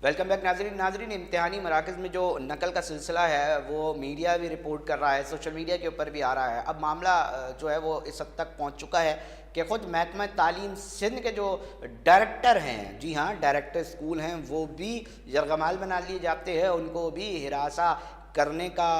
Welcome back नाजरीन इम्तिहानी मराकज़ में जो नकल का सिलसिला है वो मीडिया भी रिपोर्ट कर रहा है, सोशल मीडिया के ऊपर भी आ रहा है। अब मामला जो है वो इस हद तक पहुंच चुका है कि ख़ुद महकमा तालीम सिंध के जो डायरेक्टर हैं, जी हाँ डायरेक्टर स्कूल हैं, वो भी यरगमाल बना लिए जाते हैं, उनको भी हिरासा करने का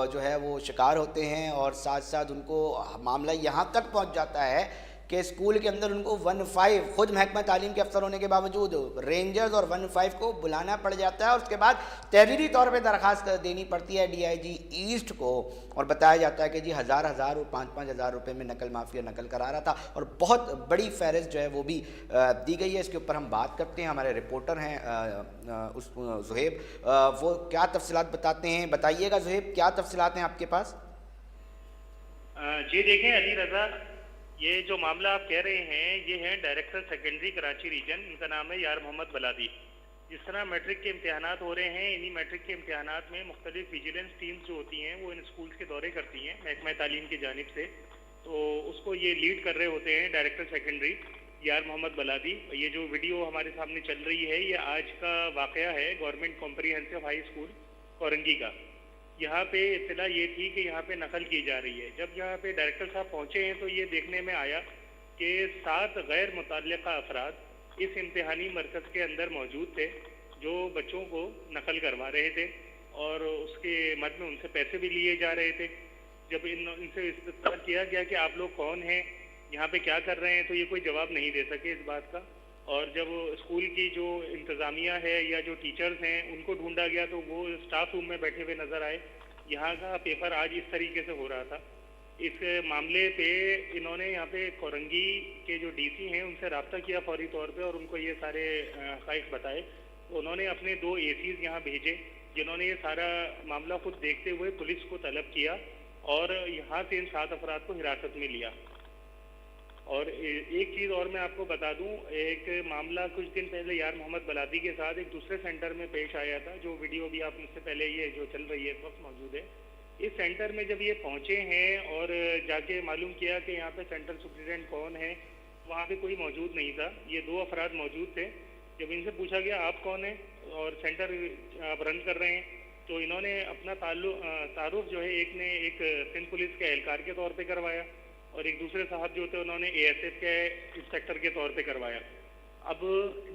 जो है वो शिकार होते हैं। और साथ साथ उनको मामला यहाँ तक पहुँच जाता है कि स्कूल के अंदर उनको 15 खुद महकमा तालीम के अफसर होने के बावजूद रेंजर्स और 15 को बुलाना पड़ जाता है और उसके बाद तहरीरी तौर पे दरख्वास्त देनी पड़ती है DIG ईस्ट को। और बताया जाता है कि जी हज़ार और 5-5 हज़ार रुपये में नकल माफिया नकल करा रहा था और बहुत बड़ी फहरिस्त जो है वो भी दी गई है। इसके ऊपर हम बात करते हैं, हमारे रिपोर्टर हैं उस ज़ुहैब, वो क्या तफसीलात बताते हैं। बताइएगा ज़ुहैब, क्या तफसीलात हैं आपके पास? जी देखें अली रज़ा, ये जो मामला आप कह रहे हैं ये है डायरेक्टर सेकेंडरी कराची रीजन, इनका नाम है यार मोहम्मद बलादी। जिस तरह मैट्रिक के इम्तिहानात हो रहे हैं, इन्हीं मैट्रिक के इम्तिहानात में मुख्तलिफ विजिलेंस टीम्स जो होती हैं वो इन स्कूल्स के दौरे करती हैं महकमा तालीम की जानिब से, तो उसको ये लीड कर रहे होते हैं डायरेक्टर सेकेंडरी यार मोहम्मद बलादी। ये जो वीडियो हमारे सामने चल रही है ये आज का वाक़या है government comprehensive high school Korangi का। यहाँ पे इत्तला ये थी कि यहाँ पे नकल की जा रही है। जब यहाँ पे डायरेक्टर साहब पहुँचे हैं तो ये देखने में आया कि 7 गैर मुतल्लिका अफराद इस इम्तिहानी मरकज़ के अंदर मौजूद थे जो बच्चों को नकल करवा रहे थे और उसके मद में उनसे पैसे भी लिए जा रहे थे। जब इनसे इस्तफसार किया गया कि आप लोग कौन हैं, यहाँ पे क्या कर रहे हैं, तो ये कोई जवाब नहीं दे सके इस बात का। और जब स्कूल की जो इंतज़ामिया है या जो टीचर्स हैं उनको ढूंढा गया तो वो स्टाफ रूम में बैठे हुए नज़र आए। यहाँ का पेपर आज इस तरीके से हो रहा था। इस मामले पे इन्होंने यहाँ पे कोरंगी के जो DC हैं उनसे रब्ता किया फौरी तौर पे और उनको ये सारे हक़ाइक़ बताए। तो उन्होंने अपने 2 ACs यहाँ भेजे जिन्होंने ये सारा मामला खुद देखते हुए पुलिस को तलब किया और यहाँ से इन 7 अफराद को हिरासत में लिया। और एक चीज़ और मैं आपको बता दूं, एक मामला कुछ दिन पहले यार मोहम्मद बलादी के साथ एक दूसरे सेंटर में पेश आया था, जो वीडियो भी आप मुझसे पहले ये जो चल रही है इस वक्त मौजूद है। इस सेंटर में जब ये पहुंचे हैं और जाके मालूम किया कि यहाँ पे सेंटर सुप्रिटेंडेंट कौन है, वहाँ पे कोई मौजूद नहीं था। ये 2 अफराद मौजूद थे। जब इनसे पूछा गया आप कौन हैं और सेंटर आप रन कर रहे हैं, तो इन्होंने अपना तारुफ जो है एक ने एक सिंध पुलिस के एहलकार के तौर पर करवाया और एक दूसरे साहब जो थे उन्होंने ASF के इंस्पेक्टर के तौर पे करवाया। अब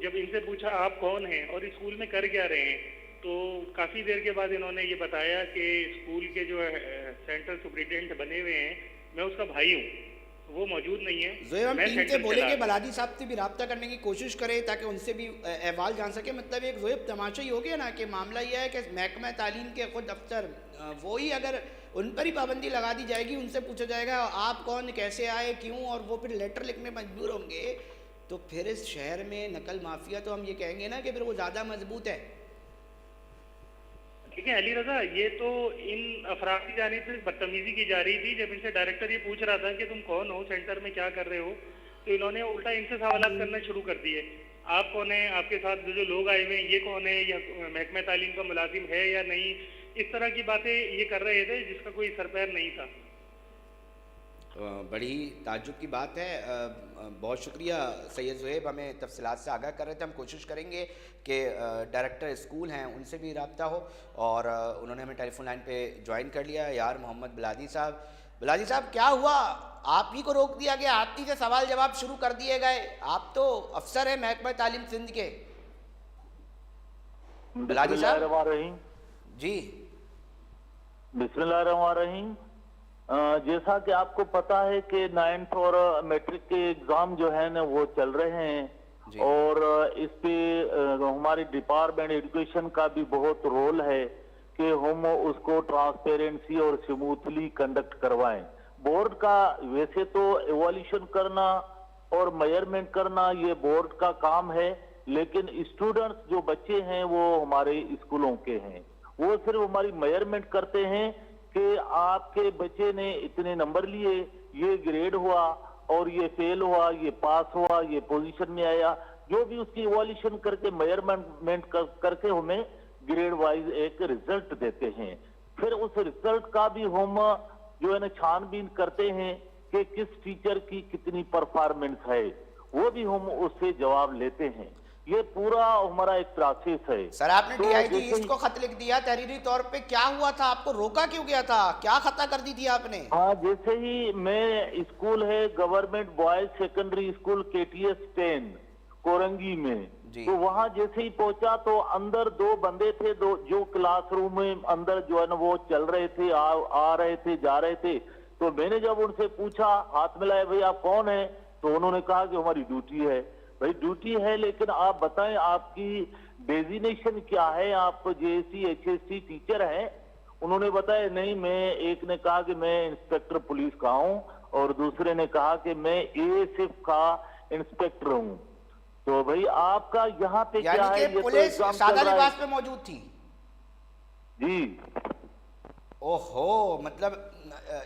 जब इनसे पूछा आप कौन हैं और स्कूल में कर क्या रहे हैं, तो काफ़ी देर के बाद इन्होंने ये बताया कि स्कूल के जो सेंटर सुप्रिटेंडेंट बने हुए हैं मैं उसका भाई हूँ, वो मौजूद नहीं है। ज़ोहैब, हम टीम से बोले कि बलादी साहब से भी रब्ता करने की कोशिश करें ताकि उनसे भी अहवाल जान सके। मतलब एक ज़ोहैब तमाशा ही हो गया ना कि मामला यह है कि महकमा तालीम के खुद अफसर वो ही अगर उन पर ही पाबंदी लगा दी जाएगी, उनसे पूछा जाएगा आप कौन, कैसे आए, क्यों, और वो फिर लेटर लिखने मजबूर होंगे, तो फिर इस शहर में नकल माफिया तो हम ये कहेंगे ना कि फिर वो ज़्यादा मजबूत है। ठीक है अली रज़ा, ये तो इन अफराद की जानिब से बदतमीजी की जा रही थी। जब इनसे डायरेक्टर ये पूछ रहा था कि तुम कौन हो, सेंटर में क्या कर रहे हो, तो इन्होंने उल्टा इनसे सवालात करना शुरू कर दिए। आप कौन है, आपके साथ जो लोग आए हुए हैं ये कौन है, या महकमा तालीम का मुलाजिम है या नहीं, इस तरह की बातें ये कर रहे थे जिसका कोई सरपैर नहीं था। बड़ी ताज्जुब की बात है। बहुत शुक्रिया सैयद ज़ुहैब, हमें तफसीलात से आगाह कर रहे थे। हम कोशिश करेंगे कि डायरेक्टर स्कूल हैं उनसे भी रब्ता हो और उन्होंने हमें टेलीफोन लाइन पे ज्वाइन कर लिया। यार मोहम्मद बलादी साहब क्या हुआ, आप ही को रोक दिया गया, आप ही से सवाल जवाब शुरू कर दिए गए, आप तो अफसर हैं महकमा तालीम सिंध के। बलादी साहब जी। बिस्मिल्लाहिर्रहमानिर्रहीम। जैसा कि आपको पता है कि 9th और मैट्रिक के एग्जाम जो है ना वो चल रहे हैं और इस पे हमारी डिपार्टमेंट एजुकेशन का भी बहुत रोल है कि हम उसको ट्रांसपेरेंसी और स्मूथली कंडक्ट करवाएं। बोर्ड का वैसे तो एवोल्यूशन करना और मेजरमेंट करना ये बोर्ड का काम है, लेकिन स्टूडेंट्स जो बच्चे हैं वो हमारे स्कूलों के हैं, वो सिर्फ हमारी मेजरमेंट करते हैं कि आपके बच्चे ने इतने नंबर लिए, ये ग्रेड हुआ और ये फेल हुआ, ये पास हुआ, ये पोजीशन में आया, जो भी उसकी इवोल्यूशन करके मेजरमेंट करके हमें ग्रेड वाइज एक रिजल्ट देते हैं। फिर उस रिजल्ट का भी हम जो है ना छानबीन करते हैं कि किस टीचर की कितनी परफॉर्मेंस है, वो भी हम उससे जवाब लेते हैं। ये पूरा हमारा एक प्रोसेस है। सर आपने तो DIG जैसे ईस्ट को खत लिख दिया तहरीरी तौर पे, क्या हुआ था? आपको रोका क्यों गया था? क्या खता कर दी थी आपने? हाँ, जैसे ही मैं स्कूल है government boys secondary school KTS 10 Korangi में, जी। तो वहाँ जैसे ही पहुंचा तो अंदर दो बंदे थे, दो जो क्लासरूम में अंदर जो है ना वो चल रहे थे, आ रहे थे, जा रहे थे। तो मैंने जब उनसे पूछा, हाथ मिलाया, भाई आप कौन है? तो उन्होंने कहा कि हमारी ड्यूटी है। भाई ड्यूटी है, लेकिन आप बताएं आपकी डेजिग्नेशन क्या है? आप JSC HSC टीचर हैं? उन्होंने बताया नहीं, मैं, एक ने कहा कि मैं इंस्पेक्टर पुलिस का हूं और दूसरे ने कहा कि मैं ASF का इंस्पेक्टर हूं। तो भाई आपका यहाँ पे क्या है? यानी ये कि तो पुलिस एग्जाम सादा चल रहा है। लिबास पे मौजूद थी? जी। ओहो, मतलब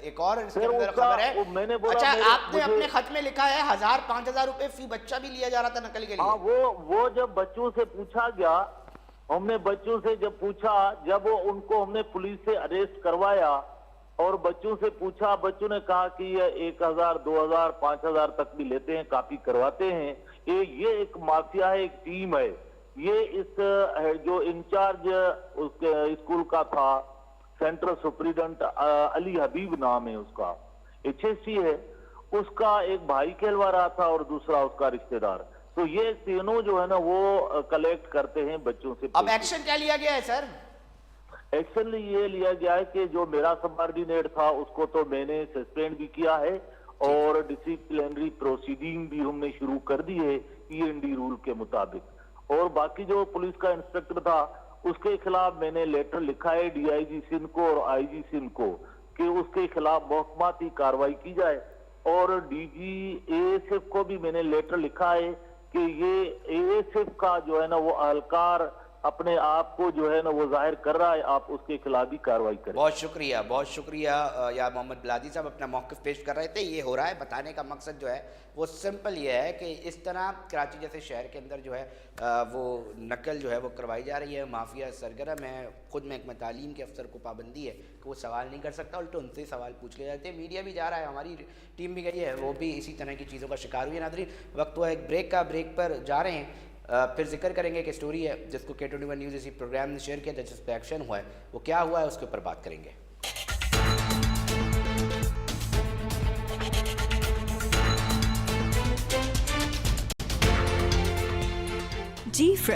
एक और इसके फिर अंदर उसका खबर है। मैंने बोला अच्छा, आपने मुझे अपने खत में लिखा है 1000-5000 रुपए फी बच्चा भी लिया जा रहा था नकल के लिए। हाँ, वो जब बच्चों से पूछा गया, हमने बच्चों से जब पूछा, जब उनको हमने पुलिस से अरेस्ट करवाया और बच्चों से पूछा, बच्चों ने कहा कि ये 1000, 2000, 5000 तक भी लेते हैं, कॉपी करवाते हैं। ये एक माफिया है, एक टीम है। ये इस जो इंचार्ज उसके स्कूल का था, सेंट्रल सुप्रिटेंडेंट अली हबीब नाम है उसका, HSC है, उसका एक भाई कहलवा रहा था और दूसरा उसका रिश्तेदार। तो ये तीनों जो है ना वो कलेक्ट करते हैं बच्चों से। अब एक्शन क्या लिया गया है सर? एक्शन ये लिया गया है कि जो मेरा सबऑर्डिनेट था उसको तो मैंने सस्पेंड भी किया है और डिसिप्लिनरी प्रोसीडिंग भी हमने शुरू कर दी है END रूल के मुताबिक। और बाकी जो पुलिस का इंस्पेक्टर था उसके खिलाफ मैंने लेटर लिखा है DIG सिंध को और IG सिंध को कि उसके खिलाफ महकमाती कार्रवाई की जाए। और DG ASF को भी मैंने लेटर लिखा है कि ये ASF का जो है ना वो अहलकार अपने आप को जो है ना वो जाहिर कर रहा है, आप उसके खिलाफ भी कार्रवाई करें। बहुत शुक्रिया यार मोहम्मद बलादी साहब, अपना मौक़िफ़ पेश कर रहे थे। ये हो रहा है, बताने का मकसद जो है वो सिंपल ये है कि इस तरह कराची जैसे शहर के अंदर जो है वो नकल जो है वो करवाई जा रही है, माफिया सरगर्म है। खुद महकमा तालीम के अफसर को पाबंदी है कि वो सवाल नहीं कर सकता, उल्टे उनसे सवाल पूछ ले जाते हैं। मीडिया भी जा रहा है, हमारी टीम भी गई है, वो भी इसी तरह की चीज़ों का शिकार हुई है। नाज़रीन, वक्त हुआ एक ब्रेक का, ब्रेक पर जा रहे हैं। फिर जिक्र करेंगे कि स्टोरी है जिसको K21 न्यूज़ इसी प्रोग्राम ने शेयर किया था, जिस पर एक्शन हुआ है, वो क्या हुआ है उसके ऊपर बात करेंगे। G